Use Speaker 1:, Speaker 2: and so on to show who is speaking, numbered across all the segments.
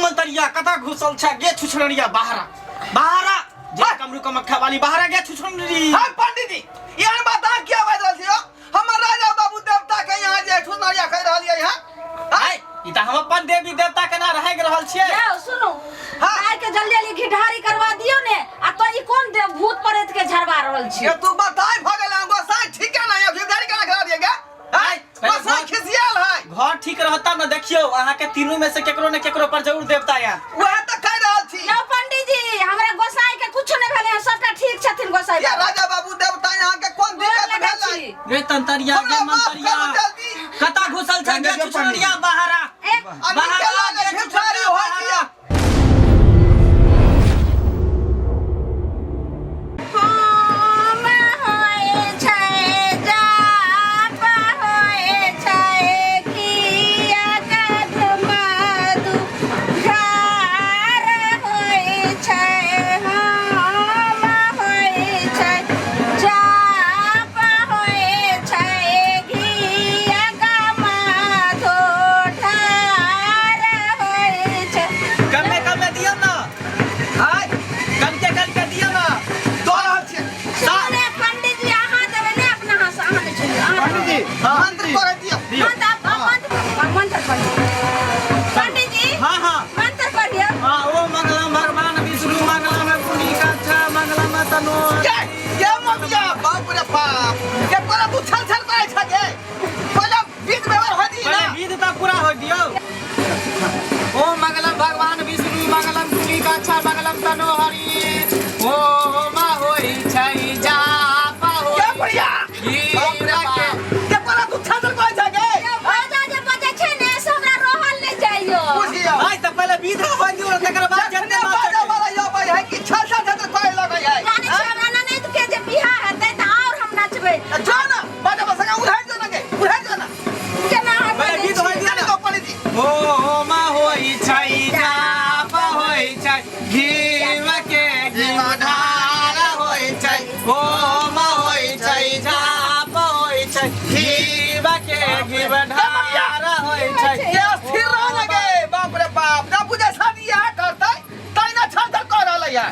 Speaker 1: मंतरिया कथा घुसल छ गे छुछड़िया बाहरा जे कमरू कमखा वाली बाहरा गे छुछड़ी।
Speaker 2: हां पंडित जी यार बता क्या बात रहल छियो हमर राजा बाबू देवता के यहां जे छुछड़िया कह रहलिए यहां
Speaker 1: हाय ई त हम अपन देवी देवता के ना रह ग रहल छियै।
Speaker 3: जाओ सुनो आइ के जल्दी जल्दी घिढारी करवा दियो ने आ तो ई कोन देव भूत प्रेत के झरवा रहल छी।
Speaker 2: ये तू बताई भगल हमको साई ठीक है ना ये घिढारी करा करा दिएगा हाय बस खिसियाल है
Speaker 1: घर ठीक रहता न देखियो अहाँ के तीनों में से केकरो ने केकरो पर जरूर देवता या
Speaker 2: वह त कह रहल छी।
Speaker 3: जाओ पंडित जी हमरा गोसाई के कुछ नहीं भेले सबटा ठीक छथिन गोसाई
Speaker 2: या राजा बाबू देवता यहां के कोन दिक्कत भेल
Speaker 1: गे तंतरिया गे मंतरिया कथा घुसल छ गे छुछड़िया बाहरा
Speaker 2: बाहरा गे छुछड़ी हो दिया।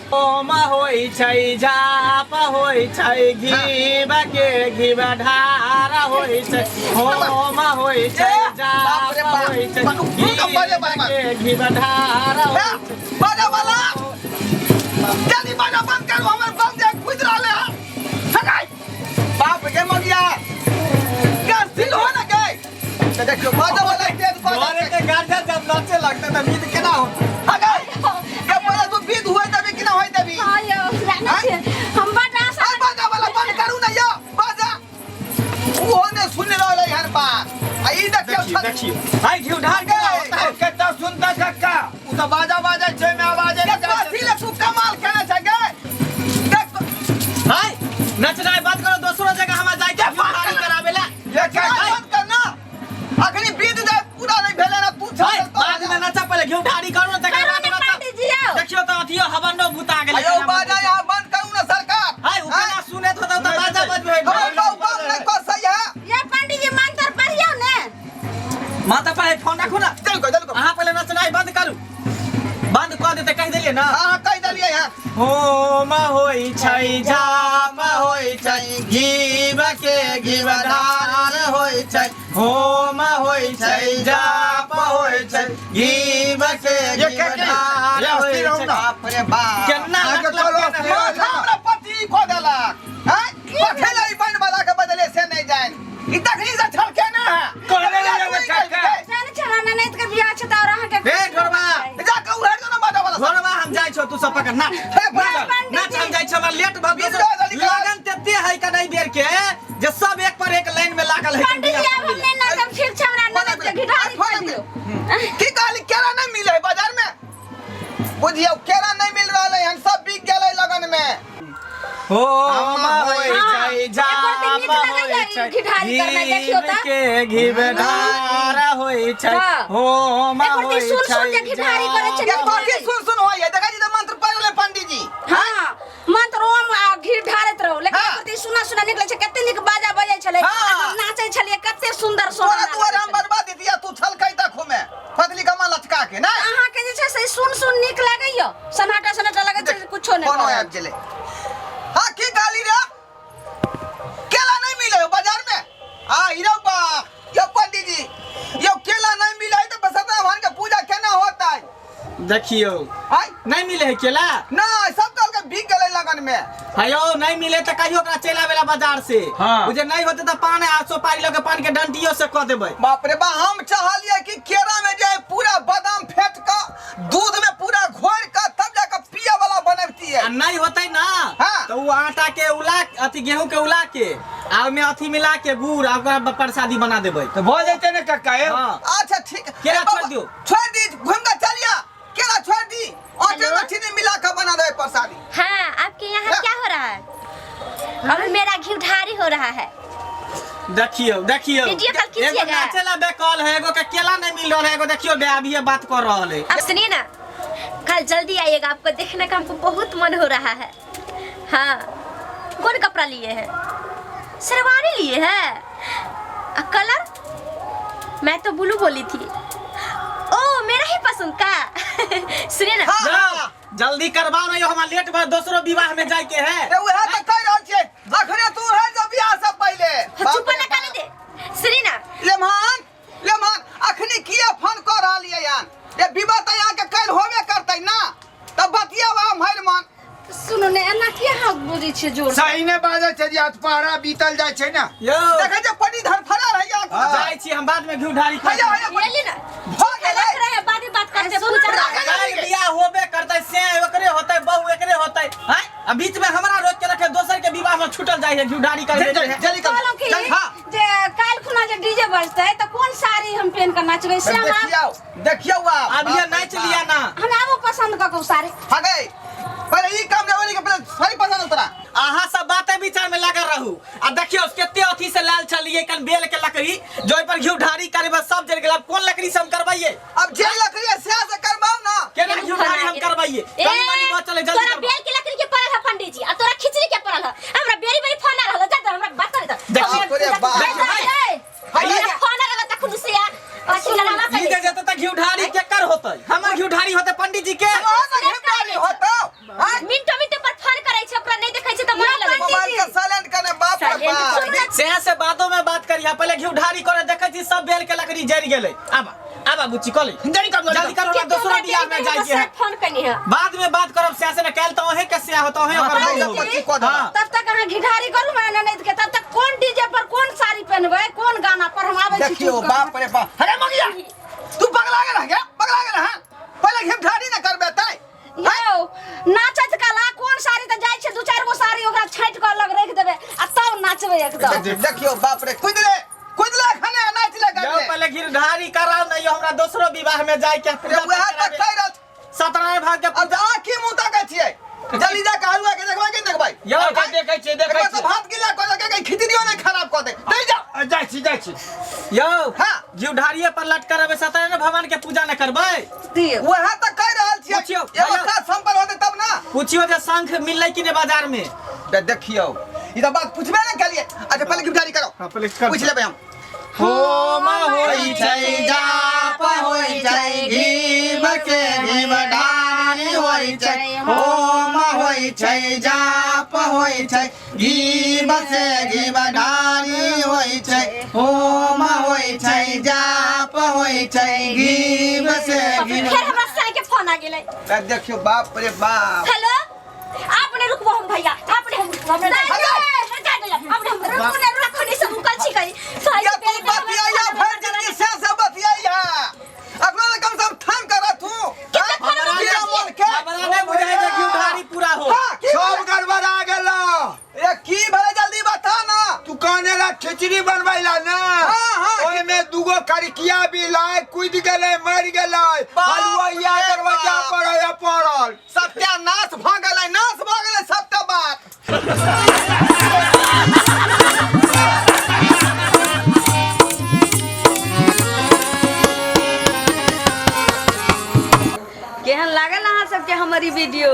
Speaker 1: ओमा होई छै जाप होई छै घीब के घीब ढारा होई छै ओमा होई छै जाप होई छै घीब के घीब ढारा होई छै
Speaker 2: बाजा वाला जल्दी बाजा बंद करो हमर बंद देख खुद रहले सगाई बाप के मगिया क्या दिल हो ना गए तो देखो बाजा वाला तेज
Speaker 1: घरे के गार्डन जब नाचे लगते त बीत केना हो
Speaker 2: अगर के पहले तो बीत हुए तभी केना होई तभी
Speaker 3: आयो रहना छै हम बड़ा सा
Speaker 2: बाजा वाला बंद करू ना यो बाजा वो ने सुन रहले हर बात आई
Speaker 1: देखियो हाय घिउ ढार के
Speaker 2: कितना सुंदर कक्का उ तो बाजा बाजा छै में आवाज है कथि ले तू कमाल करे छै गे देख
Speaker 1: हाय नचनाय बंद करो दूसरा जगह हम जाय के फाड़ी करावेला
Speaker 2: ये क्या बंद करना अखनी बीत जाए पूरा नहीं भेले ना तू
Speaker 1: हाय बाद में नचा पहले घिउ ढारी करो तकर बाद नचा देखियो तो अथियो हवनो भूता गेले
Speaker 2: अयो बाजा यहां बंद करू ना सरकार
Speaker 1: हाय उ केना सुने तो बाजा बजबे
Speaker 2: हम बंद नहीं कर सही है
Speaker 3: ये पंडित जी मंत्र पढ़ियो ने
Speaker 1: माता पर फोन रखो ना
Speaker 2: चल को
Speaker 1: अहाँ पहले नचनाई बंद करू बंद कर देते कह देलिए ना
Speaker 2: हां कह देलिए है
Speaker 1: होम होई छै जाप होई छै घीब के घीब ढार होई छै होम होई छै जाप होई छै घीब के घीब ढार होई छै
Speaker 2: बाप रे बाप
Speaker 1: केना
Speaker 2: हमरा पति खो देला हैं पठेला ई बन वाला के बदले से नहीं जाए ई तखनी से छलके ना है
Speaker 1: कहले रे काका
Speaker 3: चल चलाना नहीं के बियाह छ त और अहाँ के
Speaker 1: ए घरवा
Speaker 2: जा के उड़े दो ना बाजा वाला
Speaker 1: घरवा हम जाय छौ तू सब पकड़ ना नाच हम जाय छ हमरा लेट भ लगन तेते है का नहीं बेर के जे सब एक पर एक लाइन में लागल है
Speaker 3: पंडित जी अब हमने ना जब ठीक छ हमरा ननद के घिढारी कर दियो
Speaker 2: की कहली केरा नहीं मिले बाजार में बुझियो केरा नहीं मिल रहले हम सब बिक गेलै लगन में
Speaker 1: हो होई छै जाप होई छै
Speaker 3: घिढारी करना देखियो त
Speaker 1: के घीब ढार होई छै हो होई छै
Speaker 3: घिढारी करे छै
Speaker 2: ये कथि सुन होय देखा जी तो मंत्र पढ़ ले पंडित जी
Speaker 3: हां मंत्र ओम घी ढारत रहो लेकिन कते सुना निकले छै कते निक बाजा बजै छले नाचै छलिए कते सुंदर सोना
Speaker 2: तोरा हम बर्बाद दिया तू छलकै तखो में फतली कमा लटका के ना
Speaker 3: अहाँ के जे छै से सन्नाटा सन्नाटा लगे छै कुछो नहीं
Speaker 2: कोनो आबि गेलै हां की गाली रे केला नहीं मिले बाजार में आ हीरो बा यो पंडित जी यो केला नहीं मिले तो बसंत भगवान के पूजा केना होता है
Speaker 1: देखियो
Speaker 2: हाय
Speaker 1: नहीं मिले है केला
Speaker 2: ना सब कल के बिक गेलै लगन में
Speaker 1: हयो नहीं मिले तो कहियो ओकरा चला वेला बाजार से
Speaker 2: हाँ।
Speaker 1: मुझे नहीं होते तो पान 800 पारी लगे पान के डंटियों से क देबै
Speaker 2: बाप रे बा हम चाहलिए कि केरा में जे पूरा बादाम फेंट का दूध में पूरा घोर का तब जाकर पिए वाला बनती है
Speaker 1: आ नहीं होते ना
Speaker 2: हाँ।
Speaker 1: तो वो आटा के उला अथी गेहूं के उला के आ में अथी मिला के गुड़ आ ओकरा प्रसादी बना देबै
Speaker 4: तो हो जाते ना काका
Speaker 1: हां
Speaker 2: अच्छा ठीक
Speaker 1: केरा
Speaker 2: ए बाबा,
Speaker 1: छोड़ दियो।
Speaker 2: छोड़ दी घूम का चलिया केरा छोड़ दी आटे में चीनी मिला कर बना दे प्रसादी
Speaker 5: हाँ, आपके यहाँ क्या हो रहा है? अब मेरा घी ढारी हो रहा है।
Speaker 1: देखियो देखियो
Speaker 5: वीडियो कॉल कीजिएगा।
Speaker 1: एगो नाचेला बेकॉल है एगो के केला नहीं मिल रहा है एगो देखियो बे अभी ये बात कर रहा है
Speaker 5: आप सुनिए ना, कल जल्दी आइएगा, आपको देखने का हमको बहुत मन हो रहा है। हाँ, कौन कपड़ा लिए हैं? शेरवानी लिए हैं? कलर? मैं तो ब्लू बोली थी। ओ, मेरा ही पसंद का। सुनिए ना,
Speaker 1: जाओ जल्दी करवाओ नहीं हमारा लेट बा दूसरो विवाह में जाए के है
Speaker 2: रे उहे त कह रहल छे अखने तू है जब बियाह से पहले
Speaker 5: चुप ना कर दे। सुनिए ना,
Speaker 2: लेमान अखनी किया फोन कर रहलिए यान रे विवाह त यहाँ के कल होबे करतै ना तब बतियावा भइर मन
Speaker 3: सुनो ने एना किया हाथ बुझी छै जोर से?
Speaker 4: सही ने बाजे छै जे अतपारा बीतल जाय छै ना
Speaker 1: यो
Speaker 2: देखे जे पनी धर फरा रह गया
Speaker 1: जाए छी हम बाद में घी ढारी कर
Speaker 2: भैया
Speaker 5: ये ली ना,
Speaker 2: हो गेलै
Speaker 5: लग रहा है बाद में बात करते हैं, पूजा
Speaker 1: काल बियाह होबे करतै से ओकरे होतै बहु एकरे होतै हैं अब बीच में हमरा रोक के रखे दोसर के विवाह में छूटल जाय है घी ढारी कर दे है
Speaker 2: जल्दी कर
Speaker 3: कहलो कि
Speaker 2: चल हां
Speaker 3: जे काल खुना जे डीजे बजतै त कोन साड़ी हम पहन के नाचबै से हम
Speaker 2: देखियो
Speaker 1: अब ये नाच लिया ना
Speaker 3: हम आबो पसंद क के साड़ी
Speaker 2: हगे पहले ई काम देवनी के पहले सही पसंद तोरा
Speaker 1: आहा सब बातें विचार में लगा रहू आ देखियो केते अथी से लाल चलिए कल बेल के लकड़ी जोय पर घी ढारी करे बस सब जल गेल अब कौन लकड़ी से हम करवाइए
Speaker 2: अब जे लकड़ी से से करबाओ ना
Speaker 1: केना घी ढारी हम करवाइए कनी मनी बात चले जल्दी
Speaker 5: तोरा बेल के लकड़ी के पड़ल है पंडित जी, आ तोरा खिचड़ी के पड़ल है। हमरा बेरी बेरी फोन आ रहल, जा जा हमरा बात कर दे।
Speaker 2: बाप रे बाप
Speaker 5: हमरा फोन आ रहल त खुनुसिया पाछी लगा
Speaker 1: घी दे जते त घी ढारी केकर होतै हमर घी ढारी होतै पंडित जी के
Speaker 2: होतो
Speaker 5: मिनटो मिनटो पर फोन करे छै, ओकरा नहीं देखै छै त मन लगे
Speaker 2: मोबाइल के साइलेंट करने बाप रे बाप
Speaker 1: से बादों में बात करिया पहले घी ढारी करे देखै छी सब बेल के लकड़ी जरि गेलै आबा बुच्ची कॉली जल्दी करो ना दूसरा बियाह में जाई के है
Speaker 5: फोन करनी है।
Speaker 1: बाद में बात करब से न कैल तो ओहे के से होतो है ओकर हां
Speaker 3: तब तक अहाँ घिढारी करू मैं नहीं के तब तक कौन डीजे पर कौन साड़ी पहनबै कौन गाना पर हम आबै छी
Speaker 2: देखियो बाप रे बाप अरे मगिया तू पगला गेल है पगला गेल है पहले घिमठारी न करबे तै
Speaker 3: यौ नाचत काला कौन साड़ी त जाय छै दू चार गो साड़ी ओकरा छांट के अलग रख देबै आ तब नाचबै एकदम
Speaker 2: देखियो बाप रे कुदले खने नाच ले
Speaker 1: यो
Speaker 2: गए
Speaker 1: पहले घी ढारी कराओ नहीं हमरा दूसरो विवाह में जाय के
Speaker 2: रे वह तक कह रहल
Speaker 1: सत्यनारायण भाग के
Speaker 2: अब आंखी मुंह ताकै छियै जल्दी जा के हलवा के देखबै के देखबै
Speaker 1: यो
Speaker 4: देखै छै
Speaker 2: देखबै सब हाथ गिला कर लगे कहीं खिचड़ियो नहीं खराब कर दे नहीं जा
Speaker 4: जाय छी
Speaker 1: यो
Speaker 2: हां
Speaker 1: घी ढारिए पर लट करबे सत्यनारायण भगवान के पूजा न करबै
Speaker 3: दियो
Speaker 2: वह तक कह रहल छियै
Speaker 1: पूछियो,
Speaker 2: एगो
Speaker 1: भैया।
Speaker 2: का संपर्क होते तब ना
Speaker 1: पूछियो जे शंख मिललै कि ने बाजार में
Speaker 2: देखियो ई तो बात पूछबे ना करिए अच्छा पहले घिमठारी करो
Speaker 1: हां पहले कर
Speaker 2: पूछ लेबै हम
Speaker 1: होम होई छै जाप होई छै घीब के घीब ढारी होई छै होम होई छै जाप होई छै घीब से घीब ढारी होई छै होम होई छै जाप होई छै घीब से घीब
Speaker 5: फिर हमरा साई के फोन आ गेलै।
Speaker 2: देखियो बाप रे बाप
Speaker 5: हेलो, आपने रुकबो हम भैया, आपने हम हमरा रुकने रखो नहीं सब कल छी करी साई
Speaker 2: या तू बतिया भर जिंदगी से बतिया अपना कम से कम थाम कर तू
Speaker 1: हमरा नहीं बुझाई जे घी ढारी पूरा हो
Speaker 4: सब गड़बड़ा गेलो
Speaker 2: ए की भले जल्दी बता ना
Speaker 4: तू कहने ला खिचड़ी बनवाइला ना ओय में दूगो कड़किया भी लाए कूद गेले मर गेले हलवा या दरवाजा पर आया पड़ल
Speaker 2: सत्यानाश भ गेलै नाश भ गेलै सत्य बात
Speaker 3: केहन लागल अहाँ सबके हमारी वीडियो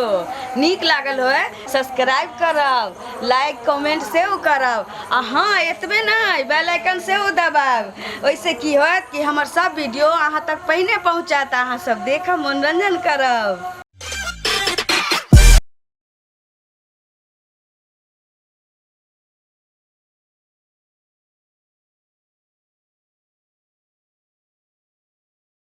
Speaker 3: नीक लागल होय सब्सक्राइब करब लाइक कमेंट सेहो करब आ हाँ एतबे नहीं बेल आइकन सेहो दबाब ओइसे की होत कि हमर सब वीडियो अहाँ तक पहिने पहुँचात अहाँ सब देखब मनोरंजन करब।